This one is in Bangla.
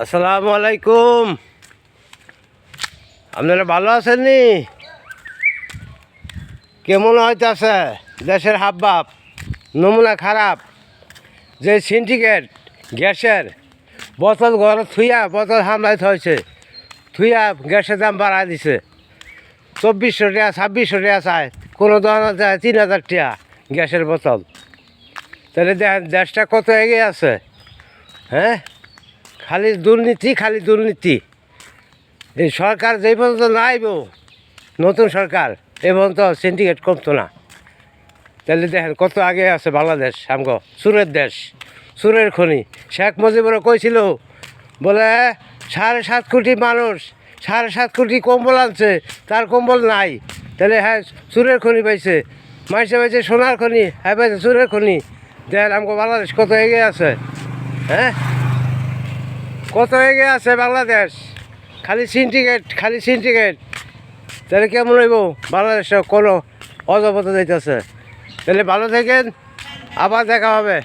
আসসালামু আলাইকুম। আপনারা ভালো আছেন নি? কেমন হইতেছে দেশের হাবভাব? নমুনা খারাপ। যে সিন্ডিকেট গ্যাসের বোতল ঘর থুইয়া বোতল হামলায় হয়েছে, থুইয়া গ্যাসের দাম বাড়ায় দিছে। 2400 টাকা 2600 টাকা চায়, কোনো দোকানে যায় 3000 টাকা গ্যাসের বোতল। তাহলে দেখেন দেশটা কত এগিয়ে আছে। হ্যাঁ, খালি দুর্নীতি, খালি দুর্নীতি। এই সরকার যেই পর্যন্ত না আইব, নতুন সরকার, এ পর্যন্ত সিন্ডিকেট কমতো না। তাহলে দেখেন কত আগে আছে বাংলাদেশ। আমগো সুরের দেশ, সুরের খনি। শেখ মুজিবুরও কইছিল, বলে 7.5 কোটি মানুষ, 7.5 কোটি কম্বল আনছে, তার কম্বল নাই। তাহলে হ্যাঁ সুরের খনি পাইছে, মাইসে পাইছে সোনার খনি, হ্যাঁ পাইছে সুরের খনি। দেখেন আমগো বাংলাদেশ কত এগিয়ে আছে। হ্যাঁ, কত এগিয়ে আছে বাংলাদেশ। খালি সিন্ডিকেট, খালি সিন্ডিকেট। তাহলে কেমন হইব বাংলাদেশে? কোনো অজপথ যাইতেছে। তাহলে ভালো থাকেন, আবার দেখা হবে।